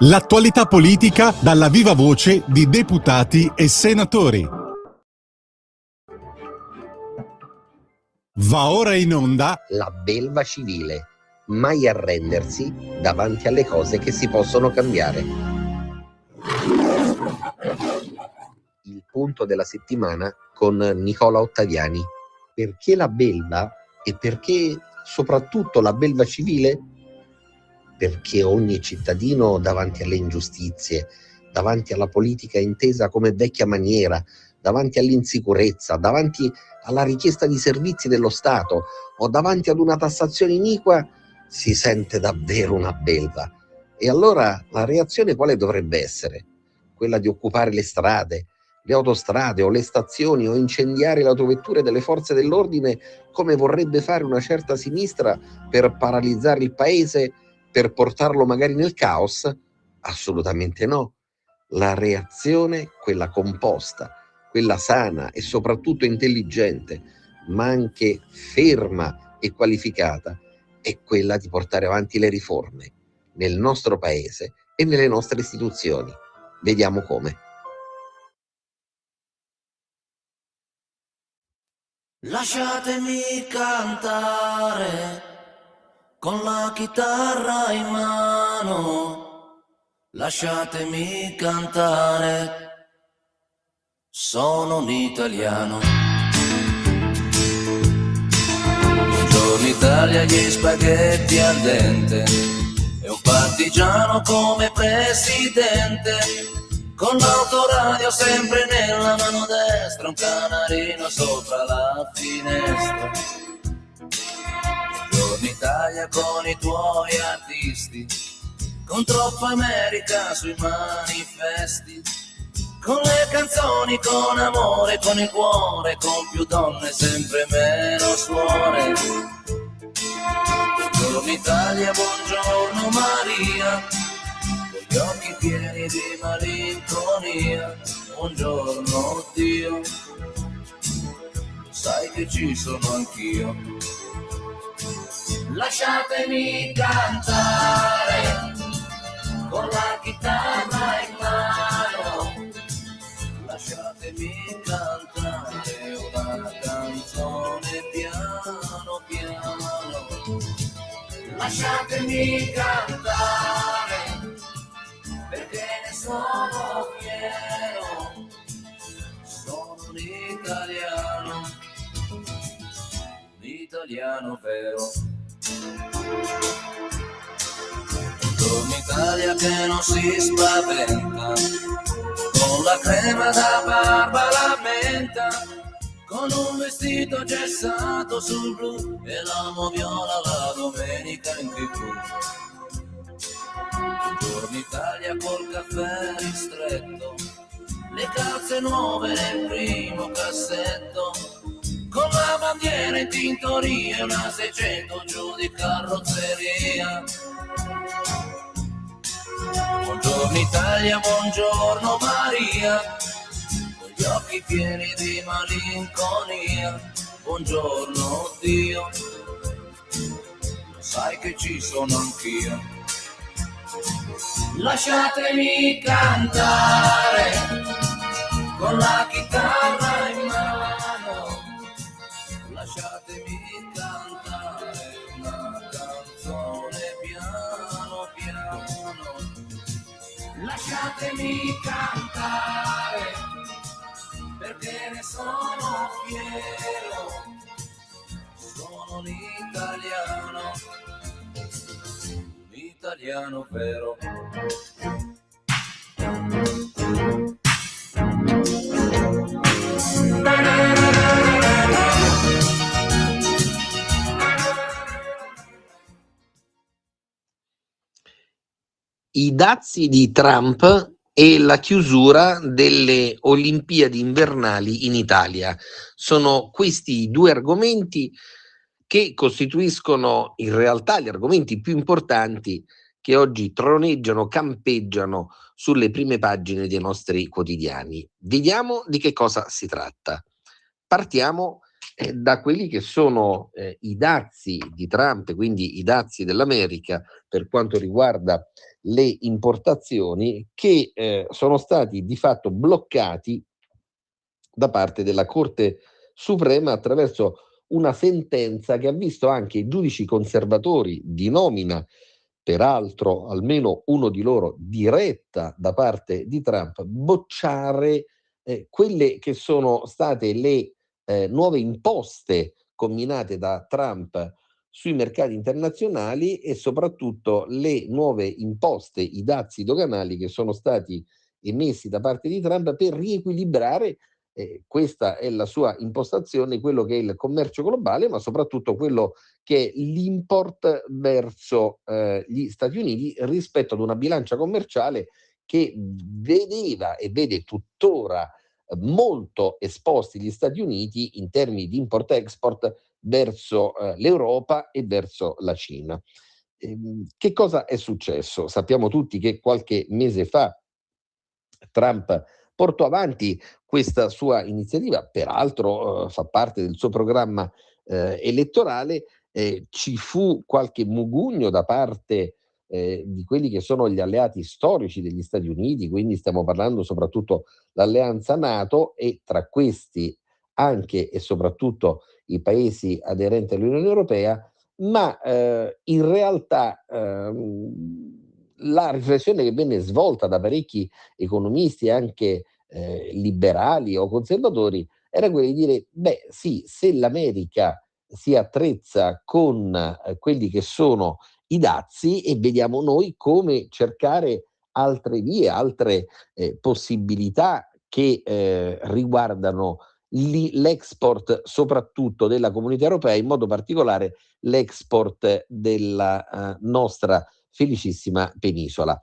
L'attualità politica dalla viva voce di deputati e senatori. Va ora in onda La belva civile, mai arrendersi davanti alle cose che si possono cambiare. Il punto della settimana con Nicola Ottaviani. Perché la belva e perché soprattutto la belva civile? Perché ogni cittadino davanti alle ingiustizie, davanti alla politica intesa come vecchia maniera, davanti all'insicurezza, davanti alla richiesta di servizi dello Stato o davanti ad una tassazione iniqua, si sente davvero una belva. E allora la reazione quale dovrebbe essere? Quella di occupare le strade, le autostrade o le stazioni o incendiare le autovetture delle forze dell'ordine come vorrebbe fare una certa sinistra per paralizzare il paese, per portarlo magari nel caos? Assolutamente no. La reazione, quella composta, quella sana e soprattutto intelligente, ma anche ferma e qualificata, è quella di portare avanti le riforme nel nostro paese e nelle nostre istituzioni. Vediamo come. Lasciatemi cantare con la chitarra in mano, lasciatemi cantare, sono un italiano. Buongiorno Italia, gli spaghetti al dente e un partigiano come presidente, con l'autoradio sempre nella mano destra, un canarino sopra la finestra. Buongiorno Italia con i tuoi artisti, con troppa America sui manifesti, con le canzoni, con amore, con il cuore, con più donne, sempre meno suore. Buongiorno Italia, buongiorno Maria, con gli occhi pieni di malinconia. Buongiorno Dio, sai che ci sono anch'io. Lasciatemi cantare con la chitarra in mano, lasciatemi cantare una canzone piano piano, lasciatemi cantare perché ne sono fiero, sono un italiano vero. Buongiorno Italia che non si spaventa, con la crema da barba la menta, con un vestito gessato sul blu e l'amo viola la domenica in TV. Buongiorno Italia col caffè ristretto, le calze nuove nel primo cassetto, con la bandiera in tintoria e una 600 giù di carrozzeria. Buongiorno Italia, buongiorno Maria, con gli occhi pieni di malinconia. Buongiorno Dio, sai che ci sono anch'io. Lasciatemi cantare con la chitarra in mano, lasciatemi cantare una canzone piano piano, lasciatemi cantare perché ne sono fiero, sono un italiano vero. I dazi di Trump e la chiusura delle Olimpiadi invernali in Italia. Sono questi due argomenti che costituiscono in realtà gli argomenti più importanti che oggi troneggiano, campeggiano sulle prime pagine dei nostri quotidiani. Vediamo di che cosa si tratta. Partiamo da quelli che sono i dazi di Trump, quindi i dazi dell'America per quanto riguarda le importazioni, che sono stati di fatto bloccati da parte della Corte Suprema attraverso una sentenza che ha visto anche i giudici conservatori di nomina, peraltro almeno uno di loro diretta da parte di Trump, bocciare quelle che sono state le nuove imposte comminate da Trump sui mercati internazionali e soprattutto le nuove imposte, i dazi doganali che sono stati emessi da parte di Trump per riequilibrare, questa è la sua impostazione, quello che è il commercio globale, ma soprattutto quello che è l'import verso gli Stati Uniti rispetto ad una bilancia commerciale che vedeva e vede tuttora molto esposti gli Stati Uniti in termini di import-export verso l'Europa e verso la Cina. Che cosa è successo? Sappiamo tutti che qualche mese fa Trump portò avanti questa sua iniziativa, peraltro fa parte del suo programma elettorale. Ci fu qualche mugugno da parte di quelli che sono gli alleati storici degli Stati Uniti, quindi stiamo parlando soprattutto l'alleanza NATO e tra questi anche e soprattutto i paesi aderenti all'Unione Europea, ma in realtà la riflessione che venne svolta da parecchi economisti anche liberali o conservatori era quella di dire, beh sì, se l'America si attrezza con quelli che sono i dazi e vediamo noi come cercare altre vie, altre possibilità che riguardano l'export soprattutto della comunità europea, in modo particolare l'export della nostra felicissima penisola.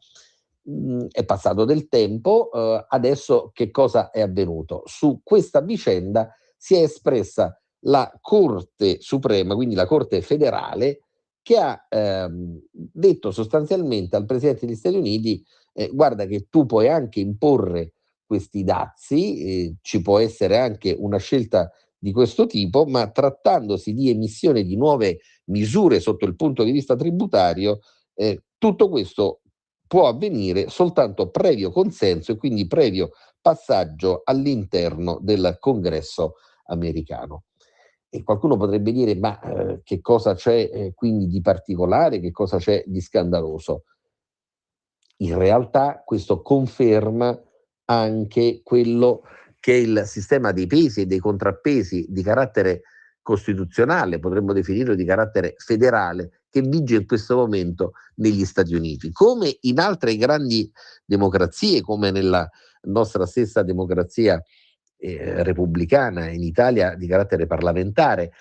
È passato del tempo, adesso che cosa è avvenuto? Su questa vicenda si è espressa la Corte Suprema, quindi la Corte federale, che ha detto sostanzialmente al Presidente degli Stati Uniti guarda che tu puoi anche imporre questi dazi, ci può essere anche una scelta di questo tipo, ma trattandosi di emissione di nuove misure sotto il punto di vista tributario, tutto questo può avvenire soltanto previo consenso e quindi previo passaggio all'interno del Congresso americano. E qualcuno potrebbe dire, ma che cosa c'è quindi di particolare, che cosa c'è di scandaloso? In realtà questo conferma anche quello che è il sistema dei pesi e dei contrappesi di carattere costituzionale, potremmo definirlo di carattere federale, che vige in questo momento negli Stati Uniti. Come in altre grandi democrazie, come nella nostra stessa democrazia repubblicana, in Italia di carattere parlamentare,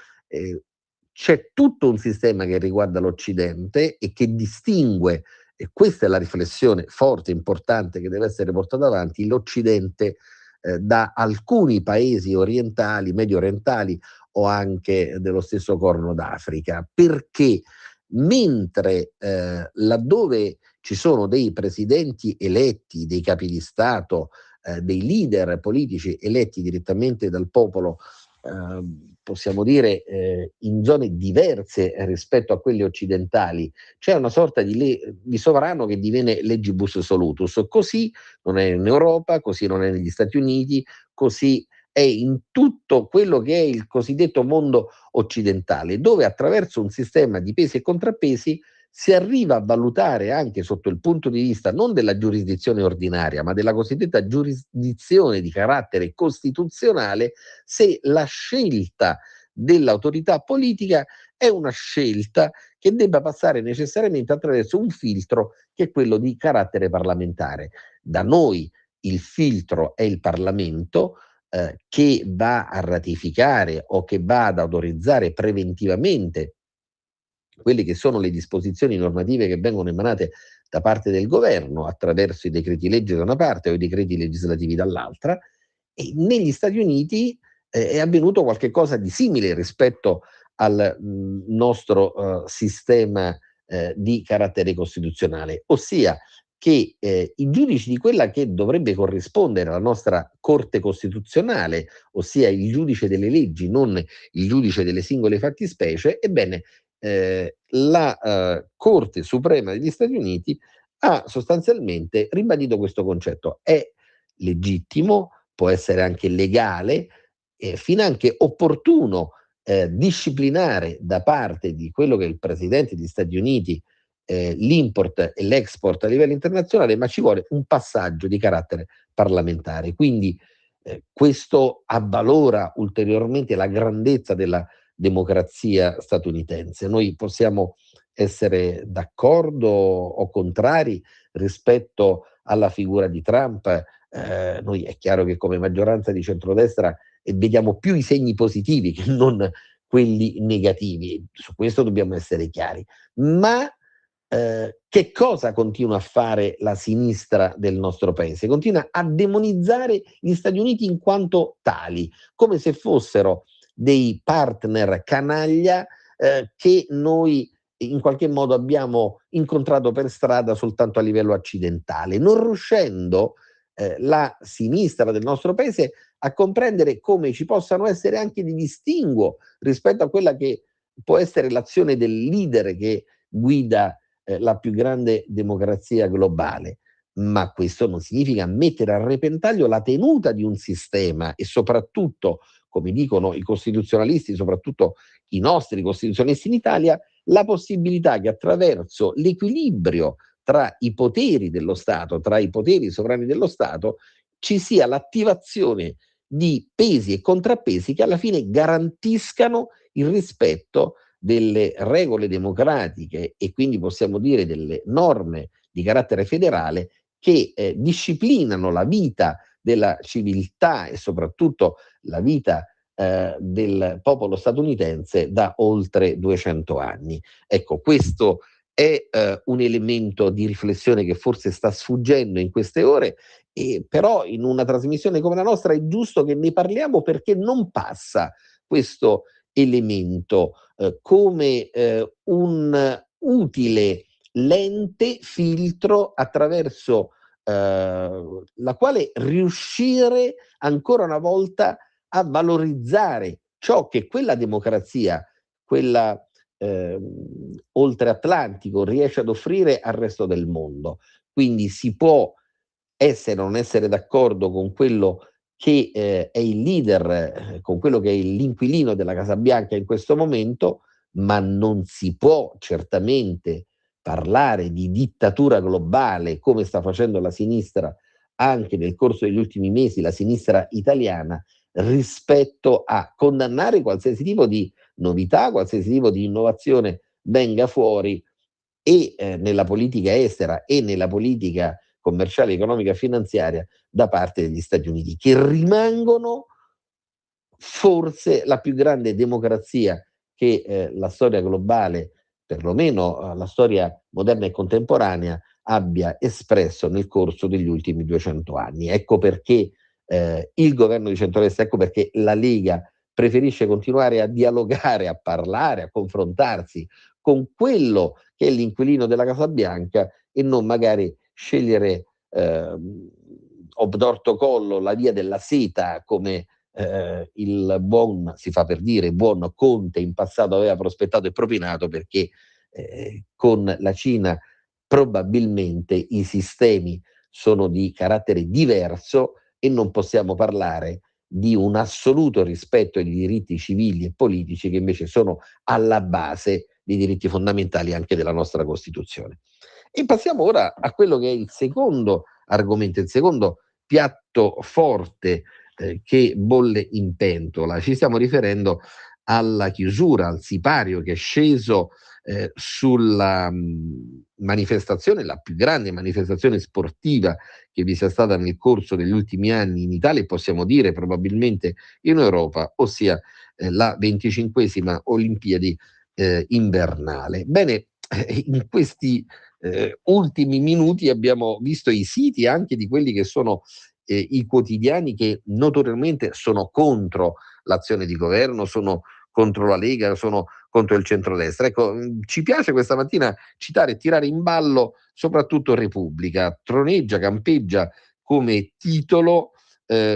c'è tutto un sistema che riguarda l'Occidente e che distingue, e questa è la riflessione forte, importante che deve essere portata avanti, l'Occidente da alcuni paesi orientali, medio orientali o anche dello stesso Corno d'Africa, perché mentre laddove ci sono dei presidenti eletti, dei capi di Stato, dei leader politici eletti direttamente dal popolo, possiamo dire in zone diverse rispetto a quelle occidentali, c'è una sorta di sovrano che diviene legibus solutus. Così non è in Europa, così non è negli Stati Uniti, così è in tutto quello che è il cosiddetto mondo occidentale, dove attraverso un sistema di pesi e contrappesi si arriva a valutare anche sotto il punto di vista non della giurisdizione ordinaria, ma della cosiddetta giurisdizione di carattere costituzionale, se la scelta dell'autorità politica è una scelta che debba passare necessariamente attraverso un filtro che è quello di carattere parlamentare. Da noi il filtro è il Parlamento, che va a ratificare o che va ad autorizzare preventivamente quelle che sono le disposizioni normative che vengono emanate da parte del governo attraverso i decreti legge da una parte o i decreti legislativi dall'altra, e negli Stati Uniti è avvenuto qualcosa di simile rispetto al nostro sistema di carattere costituzionale, ossia che i giudici di quella che dovrebbe corrispondere alla nostra Corte Costituzionale, ossia il giudice delle leggi, non il giudice delle singole fattispecie, ebbene la Corte Suprema degli Stati Uniti ha sostanzialmente ribadito questo concetto. È legittimo, può essere anche legale, finanche opportuno disciplinare da parte di quello che è il Presidente degli Stati Uniti l'import e l'export a livello internazionale, ma ci vuole un passaggio di carattere parlamentare. Quindi questo avvalora ulteriormente la grandezza della democrazia statunitense. Noi possiamo essere d'accordo o contrari rispetto alla figura di Trump. Noi è chiaro che come maggioranza di centrodestra vediamo più i segni positivi che non quelli negativi, su questo dobbiamo essere chiari, ma che cosa continua a fare la sinistra del nostro paese? Continua a demonizzare gli Stati Uniti in quanto tali, come se fossero dei partner canaglia che noi in qualche modo abbiamo incontrato per strada soltanto a livello accidentale, non riuscendo la sinistra del nostro paese a comprendere come ci possano essere anche dei distinguo rispetto a quella che può essere l'azione del leader che guida la più grande democrazia globale. Ma questo non significa mettere a repentaglio la tenuta di un sistema e soprattutto, come dicono i costituzionalisti, soprattutto i nostri costituzionalisti in Italia, la possibilità che attraverso l'equilibrio tra i poteri dello Stato, tra i poteri sovrani dello Stato, ci sia l'attivazione di pesi e contrappesi che alla fine garantiscano il rispetto delle regole democratiche e quindi possiamo dire delle norme di carattere federale che disciplinano la vita della civiltà e soprattutto la vita del popolo statunitense da oltre 200 anni. Ecco, questo è un elemento di riflessione che forse sta sfuggendo in queste ore, però in una trasmissione come la nostra è giusto che ne parliamo perché non passa questo elemento come un utile lente filtro attraverso la quale riuscire ancora una volta a valorizzare ciò che quella democrazia, quella oltre Atlantico, riesce ad offrire al resto del mondo. Quindi si può essere o non essere d'accordo con quello che è il leader, con quello che è l'inquilino della Casa Bianca in questo momento, ma non si può certamente parlare di dittatura globale come sta facendo la sinistra anche nel corso degli ultimi mesi, la sinistra italiana, rispetto a condannare qualsiasi tipo di novità, qualsiasi tipo di innovazione venga fuori e nella politica estera e nella politica commerciale, economica e finanziaria da parte degli Stati Uniti, che rimangono forse la più grande democrazia che la storia globale, perlomeno la storia moderna e contemporanea, abbia espresso nel corso degli ultimi 200 anni. Ecco perché il governo di centrodestra, ecco perché la Lega preferisce continuare a dialogare, a parlare, a confrontarsi con quello che è l'inquilino della Casa Bianca e non magari scegliere obtorto collo la via della seta come il buon, si fa per dire, buon Conte in passato aveva prospettato e propinato, perché con la Cina probabilmente i sistemi sono di carattere diverso e non possiamo parlare di un assoluto rispetto ai diritti civili e politici che invece sono alla base dei diritti fondamentali anche della nostra Costituzione. E passiamo ora a quello che è il secondo argomento, il secondo piatto forte che bolle in pentola. Ci stiamo riferendo alla chiusura, al sipario che è sceso sulla manifestazione, la più grande manifestazione sportiva che vi sia stata nel corso degli ultimi anni in Italia e possiamo dire probabilmente in Europa, ossia la 25esima Olimpiadi invernale. Bene, in questi ultimi minuti abbiamo visto i siti anche di quelli che sono i quotidiani che notoriamente sono contro l'azione di governo, sono contro la Lega, sono contro il centrodestra. Ecco, ci piace questa mattina citare e tirare in ballo soprattutto Repubblica, troneggia, campeggia come titolo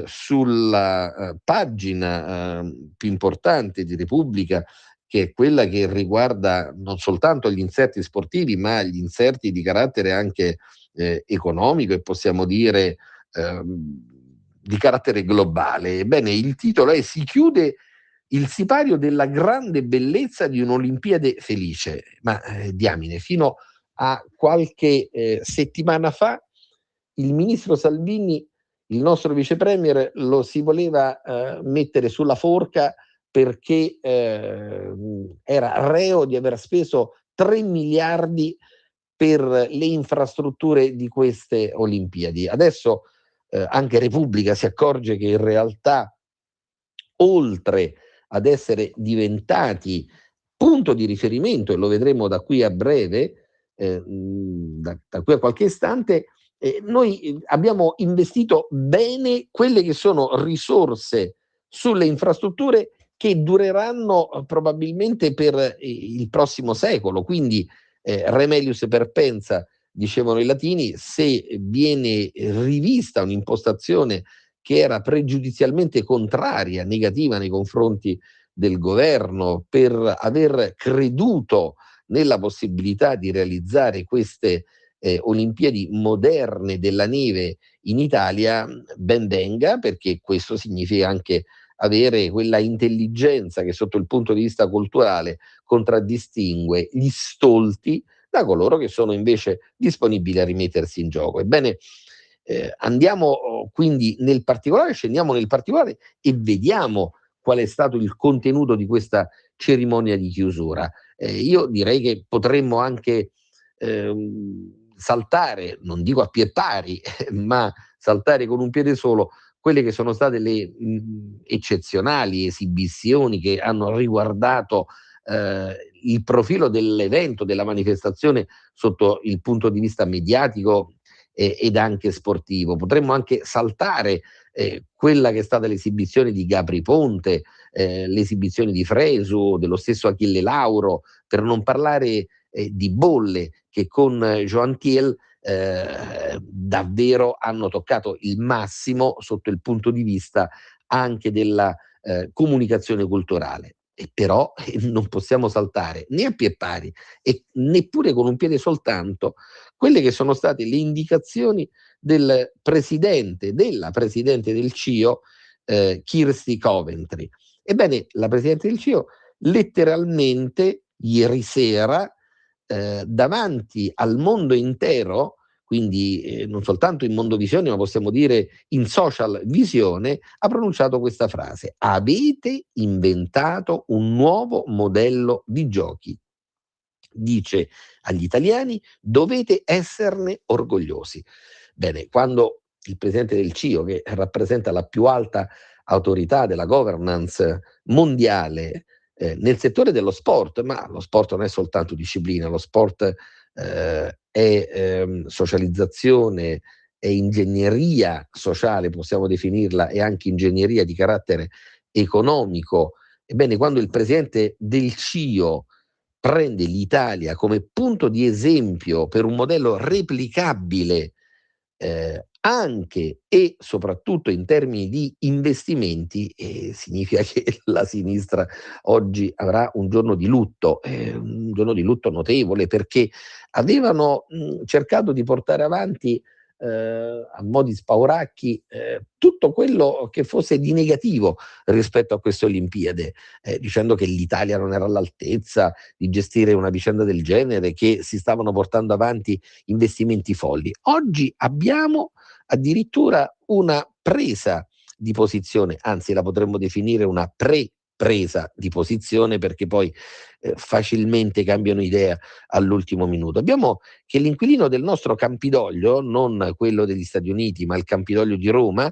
sulla pagina più importante di Repubblica, che è quella che riguarda non soltanto gli inserti sportivi, ma gli inserti di carattere anche economico e possiamo dire di carattere globale. Ebbene, il titolo è "Si chiude il sipario della grande bellezza di un'Olimpiade felice". Ma diamine, fino a qualche settimana fa il ministro Salvini, il nostro vice premier, lo si voleva mettere sulla forca perché era reo di aver speso 3 miliardi per le infrastrutture di queste Olimpiadi. Adesso anche Repubblica si accorge che in realtà, oltre ad essere diventati punto di riferimento, e lo vedremo da qui a breve, da qui a qualche istante, noi abbiamo investito bene quelle che sono risorse sulle infrastrutture che dureranno probabilmente per il prossimo secolo. Quindi remedius perpensa, dicevano i latini, se viene rivista un'impostazione che era pregiudizialmente contraria, negativa nei confronti del governo, per aver creduto nella possibilità di realizzare queste Olimpiadi moderne della neve in Italia, ben venga, perché questo significa anche avere quella intelligenza che sotto il punto di vista culturale contraddistingue gli stolti da coloro che sono invece disponibili a rimettersi in gioco. Ebbene, andiamo quindi nel particolare, scendiamo nel particolare e vediamo qual è stato il contenuto di questa cerimonia di chiusura. Io direi che potremmo anche saltare, non dico a pie pari, ma saltare con un piede solo quelle che sono state le eccezionali esibizioni che hanno riguardato il profilo dell'evento, della manifestazione sotto il punto di vista mediatico ed anche sportivo. Potremmo anche saltare quella che è stata l'esibizione di Gabri Ponte, l'esibizione di Fresu, dello stesso Achille Lauro, per non parlare di bolle che con Joan Thiel davvero hanno toccato il massimo sotto il punto di vista anche della comunicazione culturale. E però non possiamo saltare né a pie pari e neppure con un piede soltanto quelle che sono state le indicazioni della presidente del CIO, Kirsty Coventry. Ebbene, la presidente del CIO letteralmente ieri sera davanti al mondo intero, quindi non soltanto in Mondovisione, ma possiamo dire in social visione, ha pronunciato questa frase: avete inventato un nuovo modello di giochi. Dice agli italiani: dovete esserne orgogliosi. Bene, quando il presidente del CIO, che rappresenta la più alta autorità della governance mondiale nel settore dello sport, ma lo sport non è soltanto disciplina, lo sport è socializzazione, è ingegneria sociale, possiamo definirla, e anche ingegneria di carattere economico. Ebbene, quando il presidente del CIO prende l'Italia come punto di esempio per un modello replicabile anche e soprattutto in termini di investimenti, significa che la sinistra oggi avrà un giorno di lutto notevole, perché avevano cercato di portare avanti a mo' di spauracchi tutto quello che fosse di negativo rispetto a queste Olimpiadi, dicendo che l'Italia non era all'altezza di gestire una vicenda del genere, che si stavano portando avanti investimenti folli. Oggi abbiamo addirittura una presa di posizione, anzi la potremmo definire una presa di posizione, perché poi facilmente cambiano idea all'ultimo minuto. Abbiamo che l'inquilino del nostro Campidoglio, non quello degli Stati Uniti, ma il Campidoglio di Roma,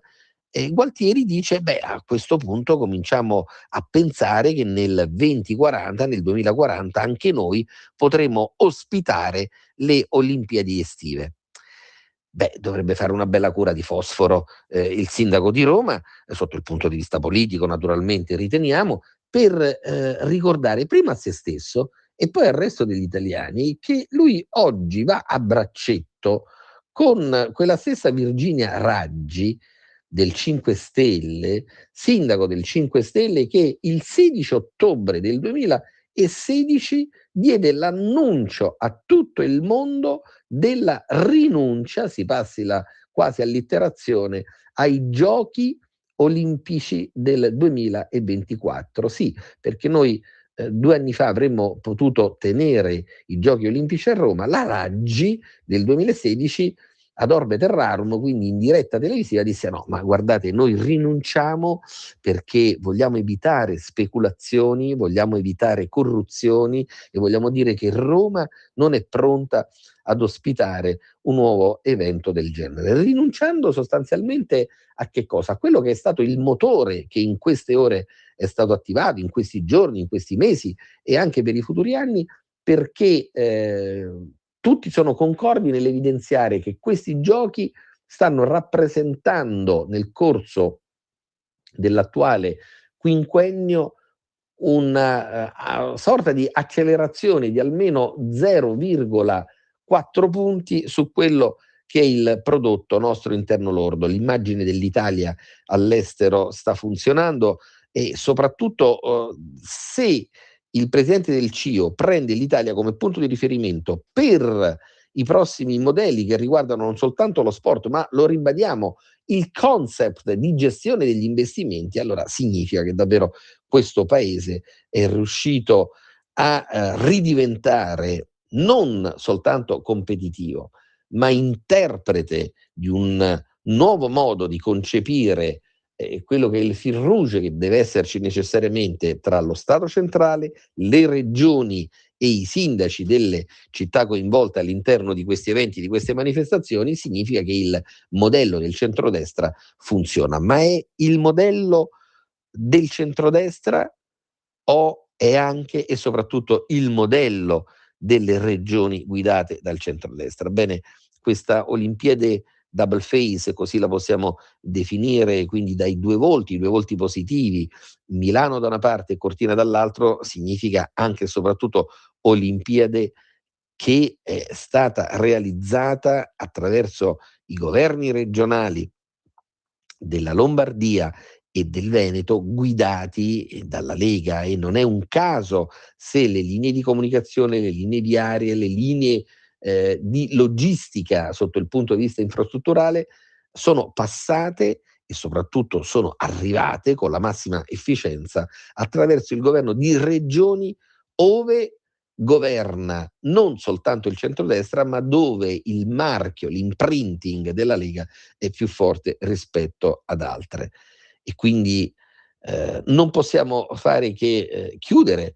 Gualtieri dice: a questo punto cominciamo a pensare che nel 2040 anche noi potremo ospitare le Olimpiadi estive. Dovrebbe fare una bella cura di fosforo il sindaco di Roma, sotto il punto di vista politico naturalmente riteniamo, per ricordare prima a se stesso e poi al resto degli italiani che lui oggi va a braccetto con quella stessa Virginia Raggi del 5 Stelle, sindaco del 5 Stelle, che il 16 ottobre del 2016 diede l'annuncio a tutto il mondo della rinuncia, si passi la quasi allitterazione, ai giochi olimpici del 2024. Sì, perché noi 2 anni fa avremmo potuto tenere i giochi olimpici a Roma, la Raggi del 2016 ad Orbe Terrarum, quindi in diretta televisiva, disse no, ma guardate, noi rinunciamo perché vogliamo evitare speculazioni, vogliamo evitare corruzioni e vogliamo dire che Roma non è pronta ad ospitare un nuovo evento del genere, rinunciando sostanzialmente a che cosa? A quello che è stato il motore che in queste ore è stato attivato, in questi giorni, in questi mesi e anche per i futuri anni, perché tutti sono concordi nell'evidenziare che questi giochi stanno rappresentando nel corso dell'attuale quinquennio una sorta di accelerazione di almeno 0,4 punti su quello che è il prodotto nostro interno lordo. L'immagine dell'Italia all'estero sta funzionando e soprattutto se il presidente del CIO prende l'Italia come punto di riferimento per i prossimi modelli che riguardano non soltanto lo sport, ma lo ribadiamo, il concept di gestione degli investimenti, allora significa che davvero questo paese è riuscito a ridiventare non soltanto competitivo, ma interprete di un nuovo modo di concepire quello che è il fil rouge che deve esserci necessariamente tra lo Stato centrale, le regioni e i sindaci delle città coinvolte all'interno di questi eventi, di queste manifestazioni, significa che il modello del centrodestra funziona. Ma è il modello del centrodestra o è anche e soprattutto il modello delle regioni guidate dal centrodestra? Bene, questa Olimpiade double face, così la possiamo definire, quindi dai due volti positivi, Milano da una parte e Cortina dall'altro, significa anche e soprattutto Olimpiade che è stata realizzata attraverso i governi regionali della Lombardia e del Veneto guidati dalla Lega, e non è un caso se le linee di comunicazione, le linee viarie, le linee di logistica sotto il punto di vista infrastrutturale sono passate e soprattutto sono arrivate con la massima efficienza attraverso il governo di regioni ove governa non soltanto il centrodestra, ma dove il marchio, l'imprinting della Lega è più forte rispetto ad altre. E quindi non possiamo fare che chiudere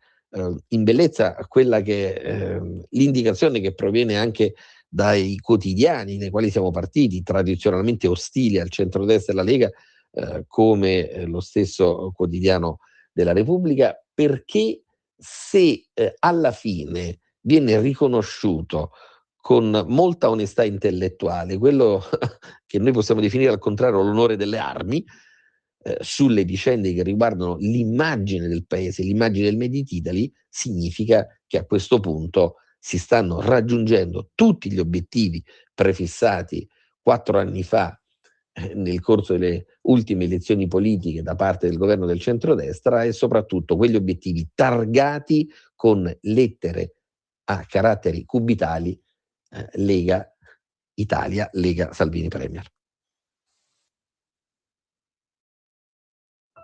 in bellezza quella che l'indicazione che proviene anche dai quotidiani nei quali siamo partiti, tradizionalmente ostili al centrodestra e alla Lega, come lo stesso quotidiano della Repubblica, perché se alla fine viene riconosciuto con molta onestà intellettuale quello che noi possiamo definire al contrario l'onore delle armi, sulle vicende che riguardano l'immagine del paese, l'immagine del Made in Italy, significa che a questo punto si stanno raggiungendo tutti gli obiettivi prefissati 4 anni fa nel corso delle ultime elezioni politiche da parte del governo del centrodestra, e soprattutto quegli obiettivi targati con lettere a caratteri cubitali Lega Italia, Lega Salvini Premier.